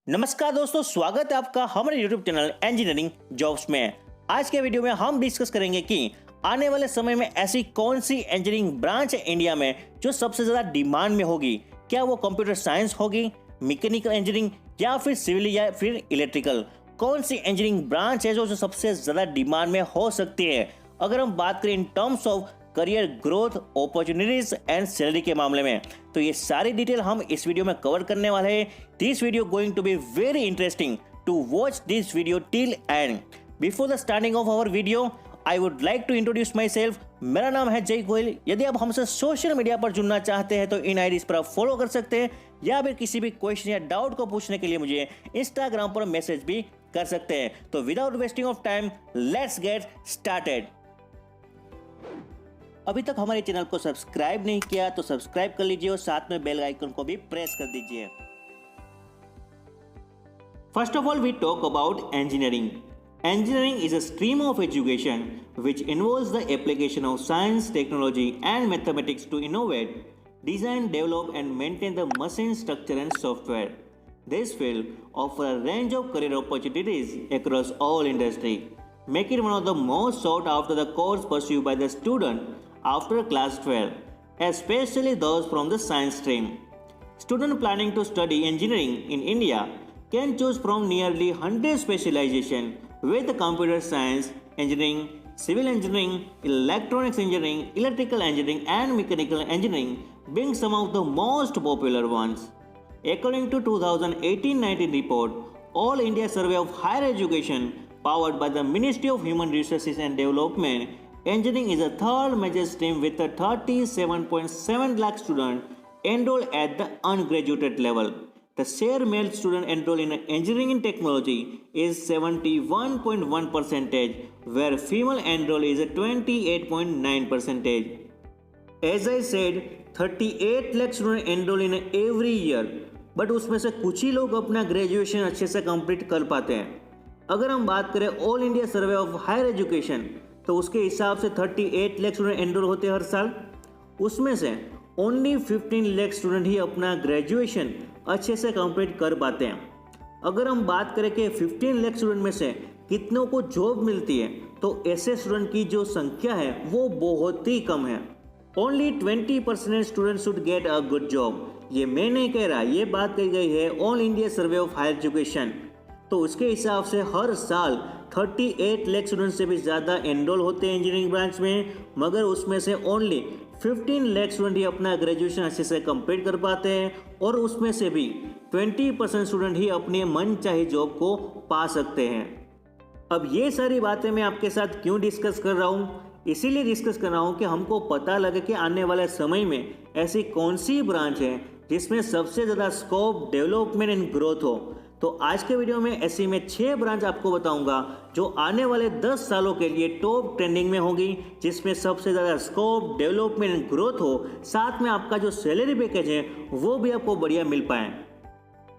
नमस्कार दोस्तों, स्वागत है आपका हमारे YouTube चैनल इंजीनियरिंग जॉब्स में। आज के वीडियो में हम डिस्कस करेंगे कि आने वाले समय में ऐसी कौन सी इंजीनियरिंग ब्रांच है इंडिया में जो सबसे ज्यादा डिमांड में होगी। क्या वो कंप्यूटर साइंस होगी, मैकेनिकल इंजीनियरिंग या फिर सिविल या फिर इलेक्ट्रिकल। कौन सी इंजीनियरिंग ब्रांच है जो सबसे ज्यादा डिमांड में हो सकती है अगर हम बात करें in terms of career growth, opportunities and salary के मामले में। तो ये सारी डिटेल हम इस वीडियो में कवर करने वाले हैं। This video going to be very interesting to watch this video till end. Before the starting of our video I would like to introduce my सेल्फ। मेरा नाम है जय गोयल। यदि आप हमसे सोशल मीडिया पर जुड़ना चाहते हैं तो इन आईडीज पर आप फॉलो कर सकते हैं या फिर किसी भी क्वेश्चन या डाउट को पूछने के लिए मुझे इंस्टाग्राम पर मैसेज भी कर सकते हैं। तो without wasting of time let's get started. अभी तक हमारे चैनल को सब्सक्राइब नहीं किया तो सब्सक्राइब कर लीजिए और साथ में बेल आइकन को भी प्रेस कर दीजिए। First of all we talk about engineering. Engineering is a stream of education which involves the application of science, technology and mathematics to innovate, design, develop and maintain the machine structure and software. This field offers a range of career opportunities across all industry, making it one of the most sought after the course pursued by the student after class 12, especially those from the science stream. Students planning to study engineering in India can choose from nearly 100 specializations with computer science, engineering, civil engineering, electronics engineering, electrical engineering and mechanical engineering being some of the most popular ones. According to 2018-19 report, All India Survey of Higher Education powered by the Ministry of Human Resources and Development, engineering is a third major stream with a 37.7 lakh students enrolled at the ungraduated level. The share male student enrolled in engineering and technology is 71.1%, where female enrolled is 28.9%. As I said, 38 lakh students enroll in every year, but उसमें से कुछ ही लोग अपना graduation अच्छे से complete कर पाते हैं। अगर हम बात करें all India survey of higher education तो उसके हिसाब से 38 लाख स्टूडेंट एनरोल होते हैं हर साल। उसमें से ओनली 15 लाख स्टूडेंट ही अपना ग्रेजुएशन अच्छे से कंप्लीट कर पाते हैं। अगर हम बात करें कि 15 लाख स्टूडेंट में से कितनों को जॉब मिलती है तो ऐसे स्टूडेंट की जो संख्या है वो बहुत ही कम है। Only 20% student should get a good job. ये मैं नहीं कह रहा, ये बात कही गई है all India survey of higher education. तो उसके हिसाब से हर साल 38 लाख स्टूडेंट से भी ज़्यादा एनरोल होते हैं इंजीनियरिंग ब्रांच में, मगर उसमें से ओनली 15 लाख स्टूडेंट ही अपना ग्रेजुएशन अच्छे से कंप्लीट कर पाते हैं और उसमें से भी 20% स्टूडेंट ही अपनी मनचाही जॉब को पा सकते हैं। अब ये सारी बातें मैं आपके साथ क्यों डिस्कस कर रहा हूँ? इसीलिए डिस्कस कर रहा हूँ कि हमको पता लगे कि आने वाले समय में ऐसी कौन सी ब्रांच है जिसमें सबसे ज़्यादा स्कोप, डेवलपमेंट एंड ग्रोथ हो। तो आज के वीडियो में ऐसी मैं 6 ब्रांच आपको बताऊंगा जो आने वाले 10 सालों के लिए टॉप ट्रेंडिंग में होगी, जिसमें सबसे ज़्यादा स्कोप, डेवलपमेंट एंड ग्रोथ हो, साथ में आपका जो सैलरी पैकेज है वो भी आपको बढ़िया मिल पाए।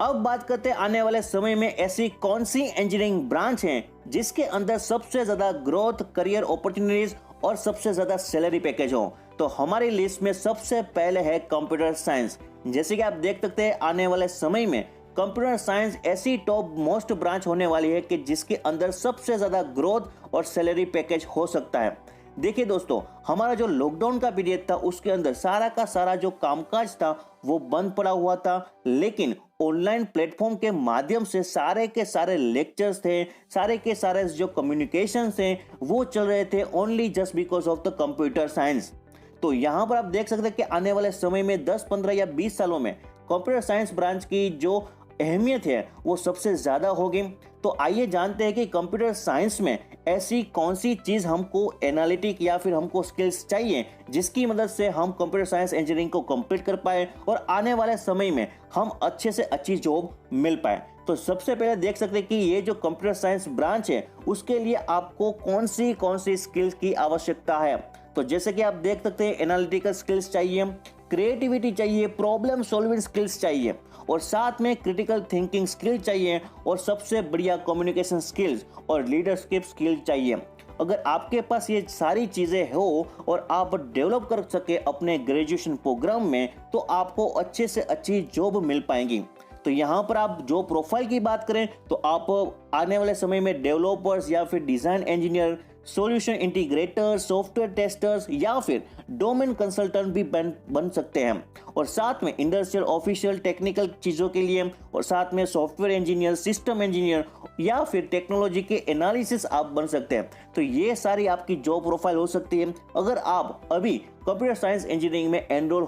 अब बात करते हैं आने वाले समय में ऐसी कौन सी इंजीनियरिंग ब्रांच है जिसके अंदर सबसे ज़्यादा ग्रोथ, करियर अपॉर्चुनिटीज और सबसे ज़्यादा सैलरी पैकेज हो। तो हमारी लिस्ट में सबसे पहले है कंप्यूटर साइंस। जैसे कि आप देख सकते हैं आने वाले समय में कंप्यूटर साइंस ऐसी टॉप मोस्ट ब्रांच होने वाली है कि जिसके अंदर सबसे ज़्यादा ग्रोथ और सैलरी पैकेज हो सकता है। देखिए दोस्तों, हमारा जो लॉकडाउन का पीरियड था उसके अंदर सारा का सारा जो कामकाज था वो बंद पड़ा हुआ था, लेकिन ऑनलाइन प्लेटफॉर्म के माध्यम से सारे के सारे लेक्चर्स थे, सारे के सारे जो कम्युनिकेशन थे वो चल रहे थे only just because of the computer science. तो यहाँ पर आप देख सकते हैं कि आने वाले समय में 10, 15 या 20 सालों में कंप्यूटर साइंस ब्रांच की जो अहमियत है वो सबसे ज़्यादा होगी। तो आइए जानते हैं कि कंप्यूटर साइंस में ऐसी कौन सी चीज़ हमको एनालिटिक या फिर हमको स्किल्स चाहिए जिसकी मदद से हम कंप्यूटर साइंस इंजीनियरिंग को कंप्लीट कर पाए और आने वाले समय में हम अच्छे से अच्छी जॉब मिल पाए। तो सबसे पहले देख सकते हैं कि ये जो कंप्यूटर साइंस ब्रांच है उसके लिए आपको कौन सी स्किल्स की आवश्यकता है। तो जैसे कि आप देख सकते हैं एनालिटिकल स्किल्स चाहिए, क्रिएटिविटी चाहिए, प्रॉब्लम सॉल्विंग स्किल्स चाहिए और साथ में क्रिटिकल थिंकिंग स्किल चाहिए और सबसे बढ़िया कम्युनिकेशन स्किल्स और लीडरशिप स्किल चाहिए। अगर आपके पास ये सारी चीज़ें हो और आप डेवलप कर सके अपने ग्रेजुएशन प्रोग्राम में तो आपको अच्छे से अच्छी जॉब मिल पाएंगी। तो यहाँ पर आप जो प्रोफाइल की बात करें तो आप आने वाले समय में डेवलपर्स या फिर design engineer, solution integrator, software testers या फिर डोमेन कंसल्टेंट भी बन सकते हैं। और साथ में इंडस्ट्रियल ऑफिशियल टेक्निकल चीज़ों के लिए, और साथ में सॉफ्टवेयर इंजीनियर, सिस्टम इंजीनियर या फिर टेक्नोलॉजी के एनालिसिस आप बन सकते हैं। तो ये सारी आपकी जॉब प्रोफाइल हो सकती है अगर आप अभी कंप्यूटर साइंस इंजीनियरिंग में एनरोल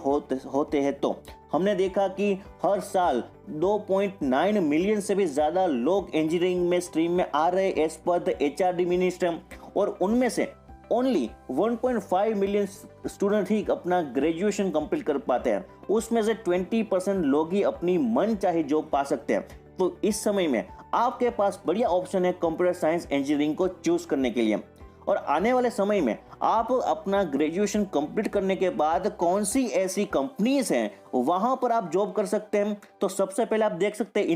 होते हैं। तो हमने देखा कि हर साल 2.9 मिलियन से भी ज़्यादा लोग इंजीनियरिंग में स्ट्रीम में आ रहे as per the HRD minister, और उनमें से ओनली 1.5 मिलियन स्टूडेंट ही अपना ग्रेजुएशन कंप्लीट कर पाते हैं। उसमें से 20% लोग ही अपनी मन चाहे जॉब पा सकते हैं। तो इस समय में आपके पास बढ़िया ऑप्शन है कंप्यूटर साइंस इंजीनियरिंग को चूज करने के लिए। और आने वाले समय में आप अपना ग्रेजुएशन कंप्लीट करने के बाद कौन सी ऐसी कंपनीज हैं वहां पर आप जॉब कर सकते हैं। तो सबसे पहले आप देख सकते हैं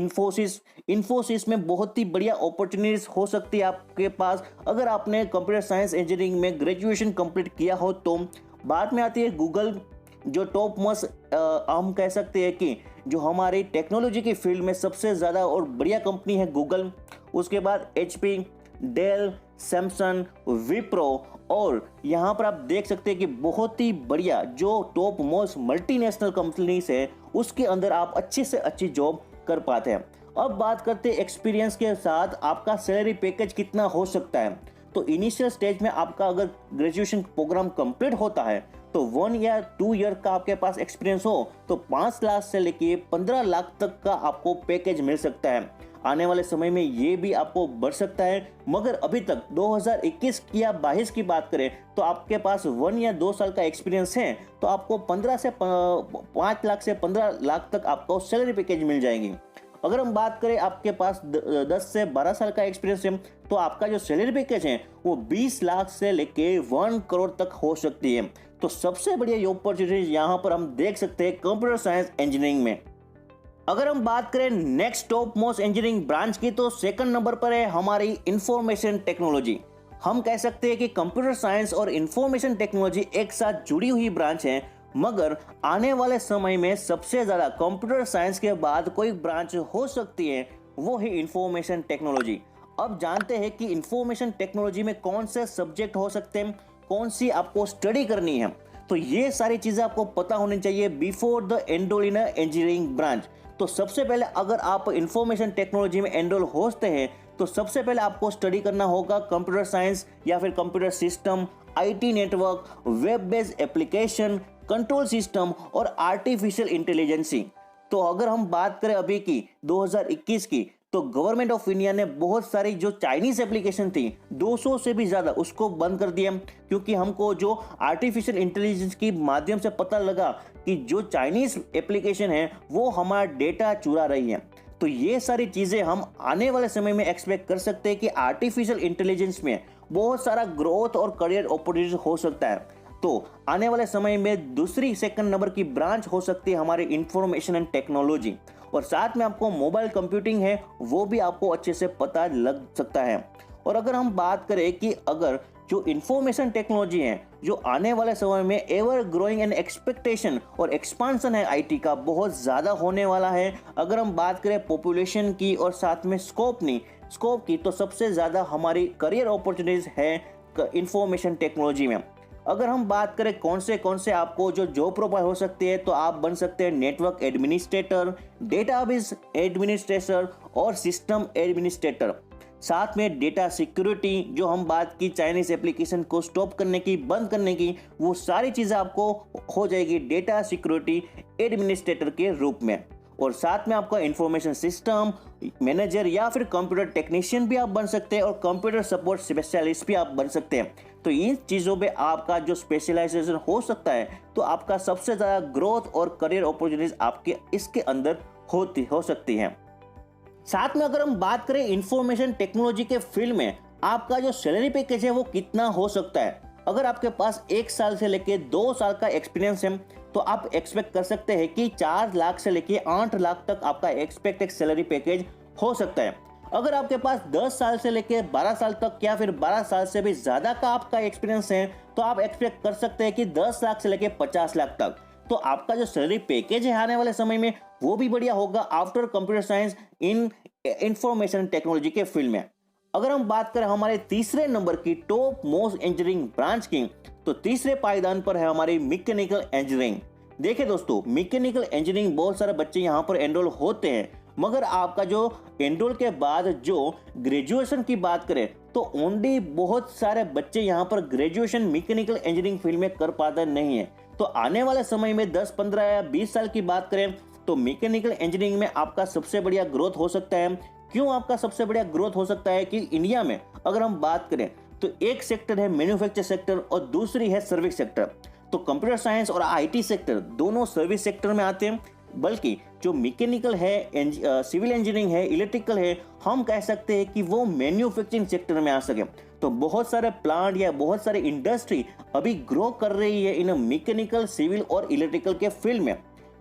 इन्फोसिस में बहुत ही बढ़िया अपॉर्चुनिटीज हो सकती है आपके पास अगर आपने कंप्यूटर साइंस इंजीनियरिंग में ग्रेजुएशन कंप्लीट किया हो। तो बाद में आती है गूगल, जो टॉप मोस्ट हम कह सकते हैं कि जो हमारी टेक्नोलॉजी की फील्ड में सबसे ज़्यादा और बढ़िया कंपनी है गूगल। उसके बाद HP, डेल, सैमसंग, विप्रो, और यहाँ पर आप देख सकते हैं कि बहुत ही बढ़िया जो टॉप मोस्ट मल्टीनेशनल कंपनीज है उसके अंदर आप अच्छी से अच्छी जॉब कर पाते हैं। अब बात करते हैं एक्सपीरियंस के साथ आपका सैलरी पैकेज कितना हो सकता है। तो इनिशियल स्टेज में आपका अगर ग्रेजुएशन प्रोग्राम कंप्लीट होता है तो 1 या 2 ईयर का आपके पास एक्सपीरियंस हो तो 5 लाख से लेके 15 लाख तक का आपको पैकेज मिल सकता है। आने वाले समय में ये भी आपको बढ़ सकता है, मगर अभी तक 2021 या 22 की बात करें तो आपके पास 1 या 2 साल का एक्सपीरियंस है तो आपको 5 लाख से 15 लाख तक आपको सैलरी पैकेज मिल जाएगी। अगर हम बात करें आपके पास 10 से 12 साल का एक्सपीरियंस है तो आपका जो सैलरी पैकेज है वो 20 लाख से लेके 1 करोड़ तक हो सकती है। तो सबसे बढ़िया अपॉर्चुनिटी यहाँ पर हम देख सकते हैं कंप्यूटर साइंस इंजीनियरिंग में। अगर हम बात करें next top most engineering branch की तो सेकंड नंबर पर है हमारी इंफॉर्मेशन टेक्नोलॉजी। हम कह सकते हैं कि कंप्यूटर साइंस और इंफॉर्मेशन टेक्नोलॉजी एक साथ जुड़ी हुई ब्रांच है, मगर आने वाले समय में सबसे ज्यादा कंप्यूटर साइंस के बाद कोई ब्रांच हो सकती है वो है इंफॉर्मेशन टेक्नोलॉजी। अब जानते हैं कि इंफॉर्मेशन टेक्नोलॉजी में कौन से सब्जेक्ट हो सकते हैं, कौन सी आपको स्टडी करनी है। तो ये सारी चीजें आपको पता होनी चाहिए before the enrol in engineering branch. तो सबसे पहले अगर आप इंफॉर्मेशन टेक्नोलॉजी में एनरोल होते हैं तो सबसे पहले आपको स्टडी करना होगा कंप्यूटर साइंस या फिर computer system, IT network, web based application, control system और आर्टिफिशियल इंटेलिजेंसी। तो अगर हम बात करें अभी की 2021 की तो गवर्नमेंट ऑफ इंडिया ने बहुत सारी जो चाइनीज एप्लीकेशन थी 200 से भी ज्यादा उसको बंद कर दिया, क्योंकि हमको जो आर्टिफिशियल इंटेलिजेंस के माध्यम से पता लगा कि जो चाइनीज एप्लीकेशन है वो हमारा डेटा चुरा रही है। तो ये सारी चीजें हम आने वाले समय में एक्सपेक्ट कर सकते हैं कि आर्टिफिशियल इंटेलिजेंस में बहुत सारा ग्रोथ और करियर अपॉर्चुनिटी हो सकता है। तो आने वाले समय में दूसरी सेकंड नंबर की ब्रांच हो सकती है हमारी इंफॉर्मेशन एंड टेक्नोलॉजी, और साथ में आपको मोबाइल कंप्यूटिंग है वो भी आपको अच्छे से पता लग सकता है। और अगर हम बात करें कि अगर जो इंफॉर्मेशन टेक्नोलॉजी है जो आने वाले समय में एवर ग्रोइंग एंड एक्सपेक्टेशन और एक्सपांशन है IT का बहुत ज़्यादा होने वाला है। अगर हम बात करें पॉपुलेशन की और साथ में स्कोप की तो सबसे ज़्यादा हमारी करियर अपॉर्चुनिटीज है इंफॉर्मेशन टेक्नोलॉजी में। अगर हम बात करें कौन से आपको जो जॉब प्रोफाइल हो सकती है तो आप बन सकते हैं नेटवर्क एडमिनिस्ट्रेटर, डेटाबेस एडमिनिस्ट्रेटर और सिस्टम एडमिनिस्ट्रेटर। साथ में डेटा सिक्योरिटी, जो हम बात की चाइनीज एप्लीकेशन को स्टॉप करने की, बंद करने की, वो सारी चीज़ें आपको हो जाएगी डेटा सिक्योरिटी एडमिनिस्ट्रेटर के रूप में। और साथ में आपका इंफॉर्मेशन सिस्टम मैनेजर या फिर कंप्यूटर टेक्नीशियन भी आप बन सकते हैं और कंप्यूटर सपोर्ट स्पेशलिस्ट भी आप बन सकते हैं। तो इन चीज़ों पे आपका जो स्पेशलाइजेशन हो सकता है तो आपका सबसे ज़्यादा ग्रोथ और करियर अपॉर्चुनिटीज आपके इसके अंदर हो सकती हैं। साथ में अगर हम बात करें इंफॉर्मेशन टेक्नोलॉजी के फील्ड में आपका जो सैलरी पैकेज है वो कितना हो सकता है। अगर आपके पास 1 साल से लेके 2 साल का एक्सपीरियंस है तो आप एक्सपेक्ट कर सकते हैं कि 4 लाख से लेके 8 लाख तक आपका एक्सपेक्टेड सैलरी पैकेज हो सकता है। अगर आपके पास 10 साल से लेके 12 साल तक या फिर 12 साल से भी ज्यादा का आपका एक्सपीरियंस है तो आप एक्सपेक्ट कर सकते हैं कि 10 लाख से लेके 50 लाख तक। तो आपका जो सैलरी पैकेज है आने वाले समय में वो भी बढ़िया होगा आफ्टर कंप्यूटर साइंस इन इंफॉर्मेशन टेक्नोलॉजी के फील्ड में। अगर हम बात करें हमारे तीसरे नंबर की टॉप मोस्ट इंजीनियरिंग ब्रांच की, तो तीसरे पायदान पर है हमारी मैकेनिकल इंजीनियरिंग। देखिए दोस्तों, मैकेनिकल इंजीनियरिंग बहुत सारे बच्चे यहाँ पर एनरोल होते हैं, मगर आपका जो एनरोल के बाद जो ग्रेजुएशन की बात करें तो ओनली बहुत सारे बच्चे यहाँ पर ग्रेजुएशन मैकेनिकल इंजीनियरिंग फील्ड में कर पाते नहीं है। तो आने वाले समय में 10, 15 या 20 साल की बात करें तो मैकेनिकल इंजीनियरिंग में आपका सबसे बढ़िया ग्रोथ हो सकता है। क्यों आपका सबसे बढ़िया ग्रोथ हो सकता है कि इंडिया में अगर हम बात करें तो एक सेक्टर है मैन्युफैक्चर सेक्टर और दूसरी है सर्विस सेक्टर। तो कंप्यूटर साइंस और आईटी सेक्टर दोनों सर्विस सेक्टर में आते हैं, बल्कि जो मैकेनिकल है, सिविल इंजीनियरिंग है, इलेक्ट्रिकल है, हम कह सकते हैं कि वो मैन्युफैक्चरिंग सेक्टर में आ सके। तो बहुत सारे प्लांट या बहुत सारे इंडस्ट्री अभी ग्रो कर रही है इन मैकेनिकल, सिविल और इलेक्ट्रिकल के फील्ड में।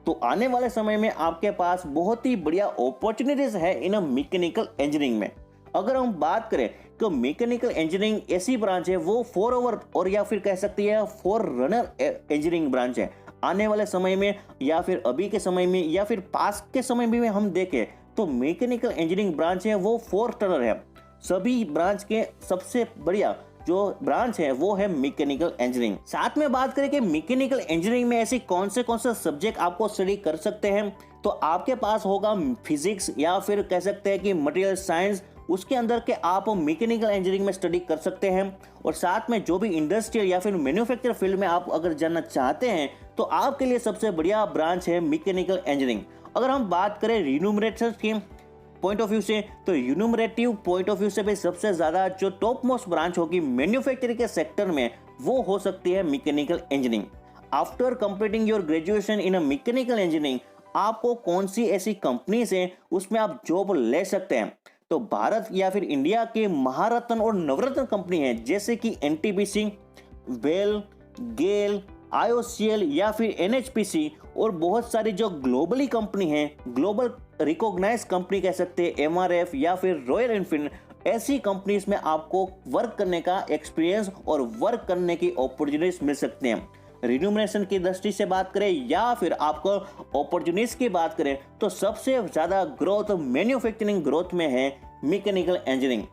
तो आने वाले समय में आपके पास बहुत ही बढ़िया अपॉर्चुनिटीज है इन मैकेनिकल इंजीनियरिंग में। अगर हम बात करें तो मैकेनिकल इंजीनियरिंग ऐसी ब्रांच है वो फॉरओवर और या फिर कह सकते हैं फॉर रनर इंजीनियरिंग ब्रांच है। आने वाले समय में या फिर अभी के समय में या फिर पास के समय में हम देखें तो मैकेनिकल इंजीनियरिंग ब्रांच है वो फोर्थ रनर है। सभी ब्रांच के सबसे बढ़िया जो ब्रांच है वो है मैकेनिकल इंजीनियरिंग। साथ में बात करें कि मैकेनिकल इंजीनियरिंग में ऐसे कौन से सब्जेक्ट आपको स्टडी कर सकते हैं, तो आपके पास होगा फिजिक्स या फिर कह सकते हैं कि मटेरियल साइंस, उसके अंदर के आप मैकेनिकल इंजीनियरिंग में स्टडी कर सकते हैं। और साथ में जो भी इंडस्ट्रियल या फिर मैन्युफैक्चर फील्ड में आप अगर जाना चाहते हैं तो आपके लिए सबसे बढ़िया ब्रांच है मैकेनिकल इंजीनियरिंग। अगर हम बात करें रिन्यूमरेशन की पॉइंट ऑफ व्यू से, तो यूनुमरेटिव पॉइंट ऑफ व्यू से भी सबसे ज्यादा जो टॉप मोस्ट ब्रांच होगी मैन्युफैक्चरिंग के सेक्टर में वो हो सकती है mechanical engineering. After completing your graduation in a mechanical engineering आपको कौन सी ऐसी कंपनीज हैं उसमें आप जॉब ले सकते हैं, तो भारत या फिर इंडिया के महारत्न और नवरत्न कंपनी है जैसे कि एनटीपीसी, वेल, गेल, आईओसीएल या फिर एनएचपीसी और बहुत सारी जो ग्लोबली कंपनी है, ग्लोबल रिकॉग्नाइज कंपनी कह सकते हैं, एमआरएफ या फिर रॉयल एनफील्ड, ऐसी कंपनीज में आपको वर्क करने का एक्सपीरियंस और वर्क करने की अपॉर्चुनिटीज मिल सकते हैं। रिन्यूमरेशन की दृष्टि से बात करें या फिर आपको अपॉर्चुनिटीज की बात करें तो सबसे ज्यादा ग्रोथ मैन्युफैक्चरिंग ग्रोथ में है मैकेनिकल इंजीनियरिंग।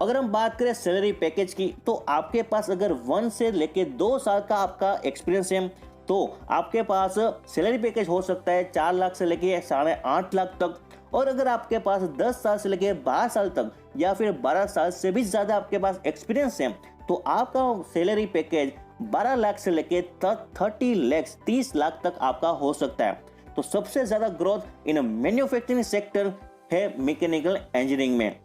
अगर हम बात करें सैलरी पैकेज की तो आपके पास अगर 1 से लेके 2 साल का आपका एक्सपीरियंस है तो आपके पास सैलरी पैकेज हो सकता है 4 लाख से लेके 8.5 लाख तक। और अगर आपके पास 10 साल से लेके 12 साल तक या फिर 12 साल से भी ज्यादा आपके पास एक्सपीरियंस है तो आपका सैलरी पैकेज 12 लाख से लेके 30 लाख 30 लाख तक आपका हो सकता है। तो सबसे ज्यादा ग्रोथ इन मैन्युफैक्चरिंग सेक्टर है मैकेनिकल इंजीनियरिंग में।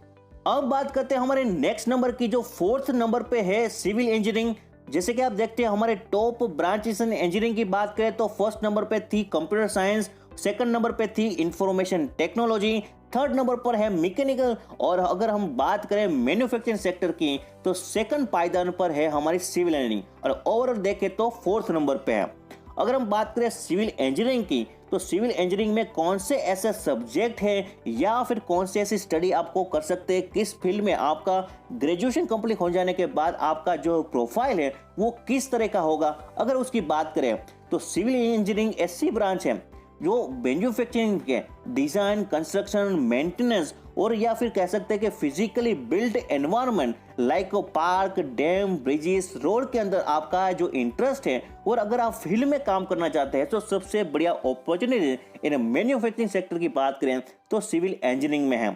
अब बात करते हैं हमारे नेक्स्ट नंबर की जो 4th नंबर पे है सिविल इंजीनियरिंग। जैसे कि आप देखते हैं हमारे टॉप ब्रांचेस इन इंजीनियरिंग की बात करें तो 1st नंबर पे थी कंप्यूटर साइंस, 2nd नंबर पे थी इंफॉर्मेशन टेक्नोलॉजी, 3rd नंबर पर है मैकेनिकल, और अगर हम बात करें मैन्युफैक्चरिंग सेक्टर की तो 2nd पायदान पर है हमारी सिविल इंजीनियरिंग और ओवरऑल देखें तो 4th नंबर पे है। अगर हम बात करें सिविल इंजीनियरिंग की तो सिविल इंजीनियरिंग में कौन से ऐसे सब्जेक्ट है या फिर कौन से ऐसी स्टडी आपको कर सकते हैं, किस फील्ड में आपका ग्रेजुएशन कंप्लीट हो जाने के बाद आपका जो प्रोफाइल है वो किस तरह का होगा, अगर उसकी बात करें तो सिविल इंजीनियरिंग ऐसी ब्रांच है जो मैन्युफैक्चरिंग के डिजाइन, कंस्ट्रक्शन, मेंटेनेंस और या फिर कह सकते हैं कि physically build environment like park, dam, bridges, road के अंदर आपका जो इंटरेस्ट है और अगर आप फील्ड में काम करना चाहते हैं तो सबसे बढ़िया अपॉर्चुनिटी इन मैन्युफैक्चरिंग सेक्टर की बात करें तो सिविल इंजीनियरिंग में है।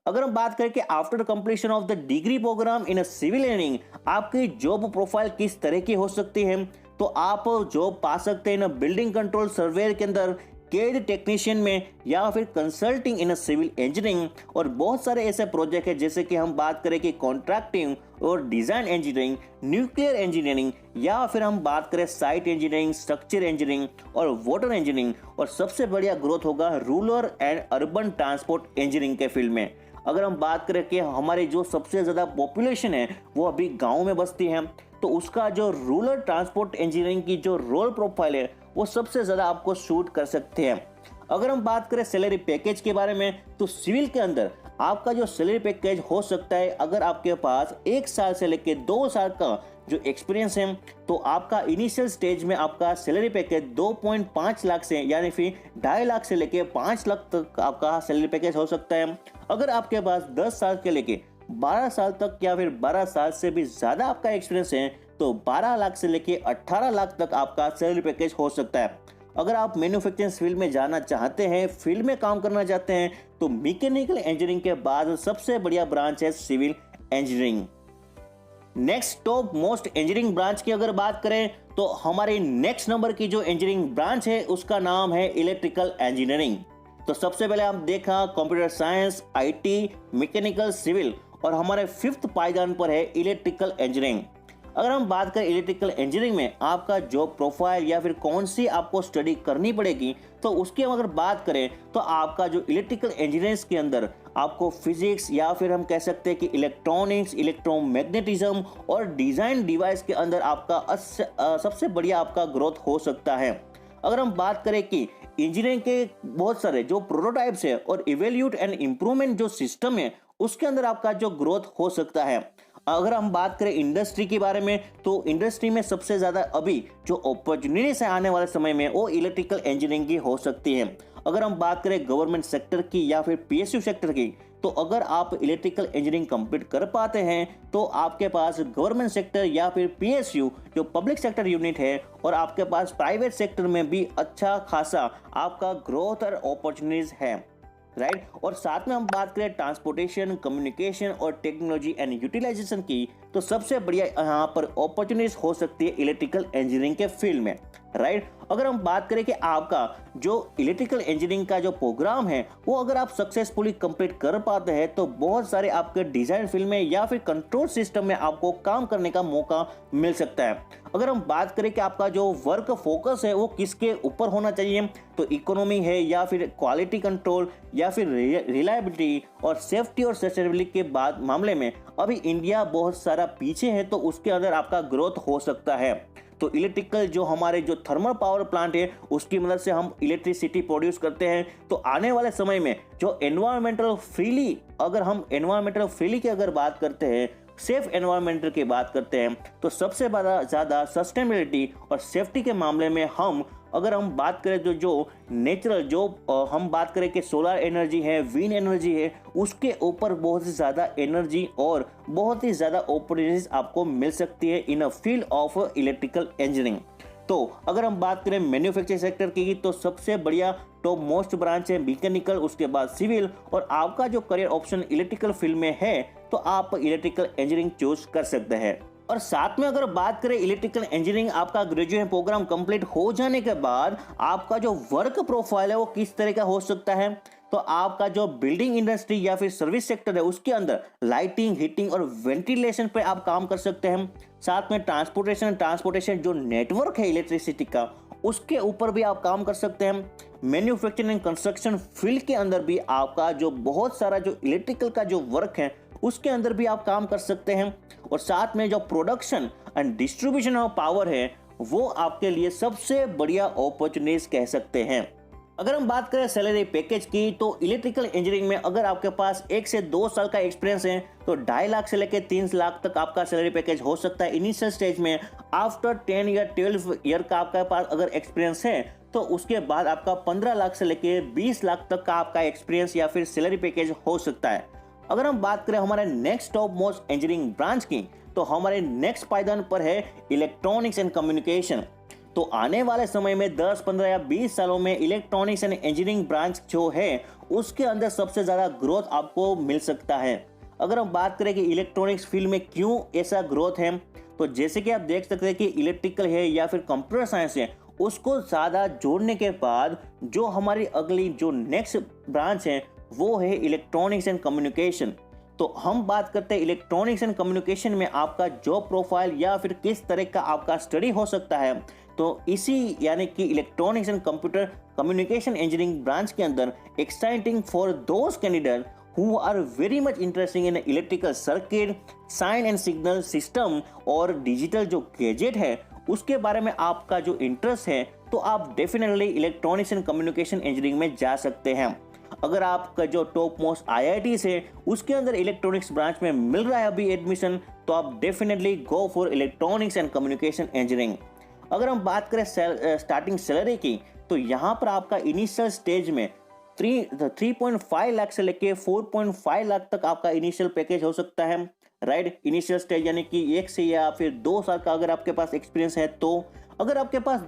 अगर हम बात करें कि after completion of the degree programme in civil engineering आपकी जॉब प्रोफाइल किस तरह की हो सकती है, तो आप जॉब पा सकते हैं बिल्डिंग कंट्रोल सर्वेयर के अंदर, केड टेक्नीशियन में या फिर कंसल्टिंग इन सिविल इंजीनियरिंग। और बहुत सारे ऐसे प्रोजेक्ट है जैसे कि हम बात करें कि कॉन्ट्रैक्टिंग और डिजाइन इंजीनियरिंग, न्यूक्लियर इंजीनियरिंग या फिर हम बात करें साइट इंजीनियरिंग, स्ट्रक्चर इंजीनियरिंग और वाटर इंजीनियरिंग। और सबसे बढ़िया ग्रोथ होगा rural and urban transport engineering के फील्ड में। अगर हम बात करें कि हमारी जो सबसे ज्यादा पॉपुलेशन है वो अभी गाँव में बसती है तो उसका जो रूरल ट्रांसपोर्ट इंजीनियरिंग की जो रोल प्रोफाइल है वो सबसे ज्यादा आपको शूट कर सकते हैं। अगर हम बात करें सैलरी पैकेज के बारे में तो सिविल के अंदर आपका जो सैलरी पैकेज हो सकता है अगर आपके पास 1 साल से लेकर 2 साल का जो एक्सपीरियंस है, तो आपका इनिशियल स्टेज में आपका सैलरी पैकेज 2.5 लाख से यानी फिर 2.5 लाख से लेके 5 लाख तक आपका सैलरी पैकेज हो सकता है। अगर आपके पास 10 साल के लेके 12 साल तक या फिर 12 साल से भी ज़्यादा आपका एक्सपीरियंस है तो 12 लाख से लेके 18 लाख तक आपका सैलरी पैकेज हो सकता है। अगर आप मैन्युफैक्चरिंग फील्ड में जाना चाहते हैं, फील्ड में काम करना चाहते हैं, तो मैकेनिकल इंजीनियरिंग के बाद सबसे बढ़िया ब्रांच है civil engineering. Next top most engineering branch की अगर बात करें तो हमारे नेक्स्ट नंबर की जो इंजीनियरिंग ब्रांच है उसका नाम है इलेक्ट्रिकल इंजीनियरिंग। तो सबसे पहले हम देखा computer science, IT, mechanical, civil, और हमारे 5th पायदान पर है इलेक्ट्रिकल इंजीनियरिंग। अगर हम बात करें इलेक्ट्रिकल इंजीनियरिंग में आपका जॉब प्रोफाइल या फिर कौन सी आपको स्टडी करनी पड़ेगी, तो उसकी हम अगर बात करें तो आपका जो इलेक्ट्रिकल इंजीनियरिंग के अंदर आपको फिजिक्स या फिर हम कह सकते हैं कि इलेक्ट्रॉनिक्स, इलेक्ट्रोमैग्नेटिज्म और डिजाइन डिवाइस के अंदर आपका सबसे बढ़िया आपका ग्रोथ हो सकता है। अगर हम बात करें कि इंजीनियरिंग के बहुत सारे जो प्रोटोटाइप्स है और इवेल्यूट एंड इम्प्रूवमेंट जो सिस्टम है उसके अंदर आपका जो ग्रोथ हो सकता है। अगर हम बात करें इंडस्ट्री के बारे में तो इंडस्ट्री में सबसे ज्यादा अभी जो अपॉर्चुनिटीज है आने वाले समय में वो इलेक्ट्रिकल इंजीनियरिंग की हो सकती है। अगर हम बात करें गवर्नमेंट सेक्टर की या फिर पीएसयू सेक्टर की, तो अगर आप इलेक्ट्रिकल इंजीनियरिंग कंप्लीट कर पाते हैं तो आपके पास गवर्नमेंट सेक्टर या फिर पीएसयू जो पब्लिक सेक्टर यूनिट है और आपके पास प्राइवेट सेक्टर में भी अच्छा खासा आपका ग्रोथ और अपॉर्चुनिटीज है, राइट। और साथ में हम बात करें ट्रांसपोर्टेशन, कम्युनिकेशन और टेक्नोलॉजी एंड यूटिलाइजेशन की, तो सबसे बढ़िया यहाँ पर अपॉर्चुनिटीज हो सकती है इलेक्ट्रिकल इंजीनियरिंग के फील्ड में, राइट। अगर हम बात करें कि आपका जो इलेक्ट्रिकल इंजीनियरिंग का जो प्रोग्राम है वो अगर आप सक्सेसफुली कंप्लीट कर पाते हैं तो बहुत सारे आपके डिजाइन फील्ड में या फिर कंट्रोल सिस्टम में आपको काम करने का मौका मिल सकता है। अगर हम बात करें कि आपका जो वर्क फोकस है वो किसके ऊपर होना चाहिए, तो इकोनॉमी है या फिर क्वालिटी कंट्रोल या फिर रिलायबिलिटी और सेफ्टी और सस्टेनेबिलिटी के बाद मामले में अभी इंडिया बहुत सारा पीछे है, तो उसके अंदर आपका ग्रोथ हो सकता है। तो इलेक्ट्रिकल जो हमारे जो थर्मल पावर प्लांट है उसकी मदद से हम इलेक्ट्रिसिटी प्रोड्यूस करते हैं। तो आने वाले समय में जो एनवायरमेंटल फ्रीली, अगर हम एनवायरमेंटल फ्रीली की अगर बात करते हैं, सेफ एनवायरमेंट की बात करते हैं, तो सबसे ज़्यादा सस्टेनेबिलिटी और सेफ्टी के मामले में अगर हम बात करें तो जो नेचुरल जो हम बात करें कि सोलर एनर्जी है, विंड एनर्जी है, उसके ऊपर बहुत ही ज़्यादा एनर्जी और बहुत ही ज़्यादा अपॉर्चुनिटीज आपको मिल सकती है in a field of electrical engineering. तो अगर हम बात करें मैन्युफैक्चरिंग सेक्टर की तो सबसे बढ़िया टॉप मोस्ट ब्रांच है मैकेनिकल, उसके बाद सिविल, और आपका जो करियर ऑप्शन इलेक्ट्रिकल फील्ड में है तो आप इलेक्ट्रिकल इंजीनियरिंग चूज कर सकते हैं। और साथ में अगर बात करें इलेक्ट्रिकल इंजीनियरिंग आपका ग्रेजुएशन प्रोग्राम कंप्लीट हो जाने के बाद आपका जो वर्क प्रोफाइल है वो किस तरह का हो सकता है, तो आपका जो बिल्डिंग इंडस्ट्री या फिर सर्विस सेक्टर है उसके अंदर लाइटिंग, हीटिंग और वेंटिलेशन पे आप काम कर सकते हैं। साथ में ट्रांसपोर्टेशन जो नेटवर्क है इलेक्ट्रिसिटी का उसके ऊपर भी आप काम कर सकते हैं। मैन्युफैक्चरिंग एंड कंस्ट्रक्शन फील्ड के अंदर भी आपका जो बहुत सारा जो इलेक्ट्रिकल का जो वर्क है उसके अंदर भी आप काम कर सकते हैं। और साथ में जो production and distribution of power है वो आपके लिए सबसे बढ़िया अपॉर्चुनिटीज कह सकते हैं। अगर हम बात करें सैलरी पैकेज की तो इलेक्ट्रिकल इंजीनियरिंग में अगर आपके पास 1 से 2 साल का एक्सपीरियंस है तो 2.5 लाख से लेकर 3 लाख तक आपका सैलरी पैकेज हो सकता है इनिशियल स्टेज में। आफ्टर 10 या 12 ईयर का आपके पास अगर एक्सपीरियंस है तो उसके बाद आपका 15 लाख से लेकर 20 लाख तक का आपका एक्सपीरियंस या फिर सैलरी पैकेज हो सकता है। अगर हम बात करें हमारे next top most engineering branch की तो हमारे नेक्स्ट पायदान पर है इलेक्ट्रॉनिक्स एंड कम्युनिकेशन। तो आने वाले समय में 10, 15 या 20 सालों में इलेक्ट्रॉनिक्स एंड इंजीनियरिंग ब्रांच जो है उसके अंदर सबसे ज्यादा ग्रोथ आपको मिल सकता है। अगर हम बात करें कि इलेक्ट्रॉनिक्स फील्ड में क्यों ऐसा ग्रोथ है, तो जैसे कि आप देख सकते हैं कि इलेक्ट्रिकल है या फिर कंप्यूटर साइंस है उसको ज्यादा जोड़ने के बाद जो हमारी अगली जो नेक्स्ट ब्रांच है वो है इलेक्ट्रॉनिक्स एंड कम्युनिकेशन। तो हम बात करते हैं इलेक्ट्रॉनिक्स एंड कम्युनिकेशन में आपका जॉब प्रोफाइल या फिर किस तरह का आपका स्टडी हो सकता है। तो इसी यानी कि electronics and computer communication engineering branch के अंदर exciting for those candidate who are very much interesting in electrical circuit, sign and signal system और डिजिटल जो गैजेट है उसके बारे में आपका जो इंटरेस्ट है तो आप definitely electronics and communication engineering में जा सकते हैं। अगर आपका जो टॉप मोस्ट IITs है उसके अंदर इलेक्ट्रॉनिक्स ब्रांच में मिल रहा है अभी एडमिशन, तो आप definitely go for electronics and communication engineering. अगर हम बात करें स्टार्टिंग सैलरी की, तो यहाँ पर आपका इनिशियल स्टेज में 3.5 लाख से लेके 4.5 लाख तक आपका इनिशियल पैकेज हो सकता है, राइट। इनिशियल स्टेज यानी कि 1 से या फिर 2 साल का अगर आपके पास एक्सपीरियंस है, तो अगर आपके पास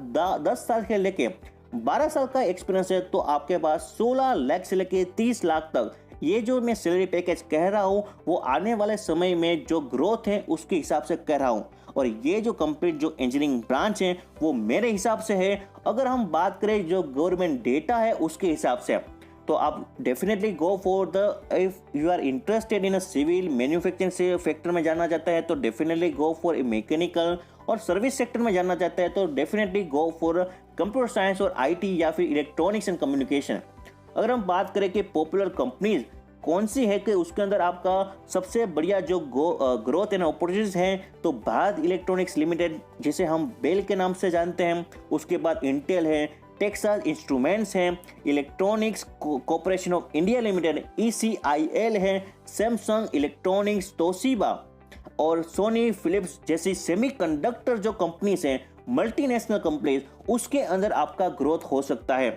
10 साल से लेके 12 साल का एक्सपीरियंस है तो आपके पास 16 लाख से लेके 30 लाख तक ये जो मैं सैलरी पैकेज कह रहा हूँ वो आने वाले समय में जो ग्रोथ है उसके हिसाब से कह रहा हूँ। और ये जो कंप्लीट जो इंजीनियरिंग ब्रांच है वो मेरे हिसाब से है, अगर हम बात करें जो गवर्नमेंट डेटा है उसके हिसाब से, तो आप definitely go for the, if you are interested in a civil manufacturing से सेक्टर में जाना चाहता है तो डेफिनेटली गो फॉर मैकेनिकल, और सर्विस सेक्टर में जाना चाहता है तो definitely go for computer science और IT या फिर इलेक्ट्रॉनिक्स एंड कम्युनिकेशन। अगर हम बात करें कि पॉपुलर कंपनीज कौन सी है कि उसके अंदर आपका सबसे बढ़िया जो ग्रोथ एंड अपॉर्चुनिटीज हैं, तो भारत इलेक्ट्रॉनिक्स लिमिटेड जिसे हम बेल के नाम से जानते हैं, उसके बाद इंटेल है, टेक्सास इंस्ट्रूमेंट्स हैं, electronics corporation of India limited ECIL है, सैमसंग इलेक्ट्रॉनिक्स, तोशिबा और सोनी फिलिप्स जैसी सेमीकंडक्टर जो कंपनीज हैं, मल्टीनेशनल कंपनीज, उसके अंदर आपका ग्रोथ हो सकता है।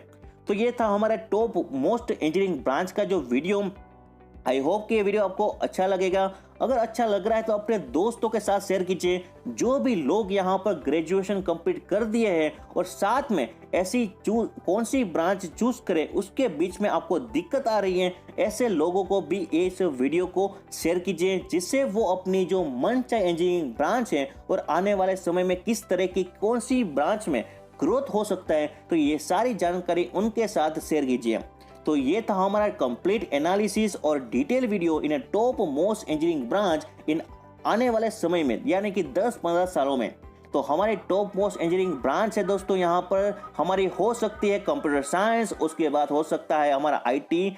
तो ये था हमारा टॉप मोस्ट इंजीनियरिंग ब्रांच का जो वीडियो। आई होप कि ये वीडियो आपको अच्छा लगेगा। अगर अच्छा लग रहा है तो अपने दोस्तों के साथ शेयर कीजिए, जो भी लोग यहाँ पर ग्रेजुएशन कंप्लीट कर दिए हैं और साथ में ऐसी कौन सी ब्रांच चूज करें उसके बीच में आपको दिक्कत आ रही है, ऐसे लोगों को भी इस वीडियो को शेयर कीजिए, जिससे वो अपनी जो मनचाही इंजीनियरिंग ब्रांच है और आने वाले समय में किस तरह की कौन सी ब्रांच में ग्रोथ हो सकता है, तो ये सारी जानकारी उनके साथ शेयर कीजिए। तो ये था हमारा कंप्लीट एनालिसिस और डिटेल वीडियो इन अ टॉप मोस्ट इंजीनियरिंग ब्रांच इन आने वाले समय में, यानी कि 10-15 सालों में। तो हमारे टॉप मोस्ट इंजीनियरिंग ब्रांच है दोस्तों, यहाँ पर हमारी हो सकती है कंप्यूटर साइंस, उसके बाद हो सकता है हमारा IT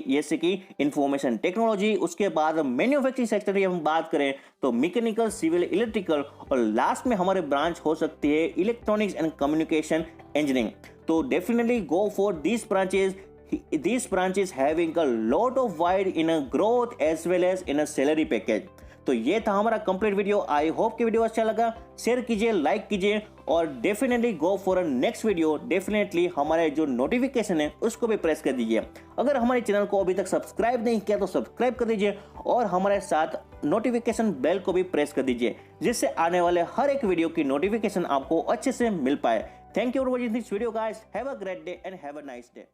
जैसे कि इंफॉर्मेशन टेक्नोलॉजी, उसके बाद मैन्युफैक्चरिंग सेक्टर की हम बात करें तो मैकेनिकल, सिविल, इलेक्ट्रिकल, और लास्ट में हमारे ब्रांच हो सकती है इलेक्ट्रॉनिक्स एंड कम्युनिकेशन इंजीनियरिंग। तो definitely go for these branches having a lot of wide in a growth as well as in a salary package। तो ये था हमारा कंप्लीट वीडियो। आई होप कि वीडियो अच्छा लगा, शेयर कीजिए, लाइक कीजिए, और definitely go for a next video. Definitely हमारे जो नोटिफिकेशन है उसको भी प्रेस कर दीजिए। अगर हमारे चैनल को अभी तक सब्सक्राइब नहीं किया तो सब्सक्राइब कर दीजिए, और हमारे साथ नोटिफिकेशन बेल को भी प्रेस कर दीजिए, जिससे आने वाले हर एक वीडियो की नोटिफिकेशन आपको अच्छे से मिल पाए। Thank you for watching this video guys, have a great day and have a nice day.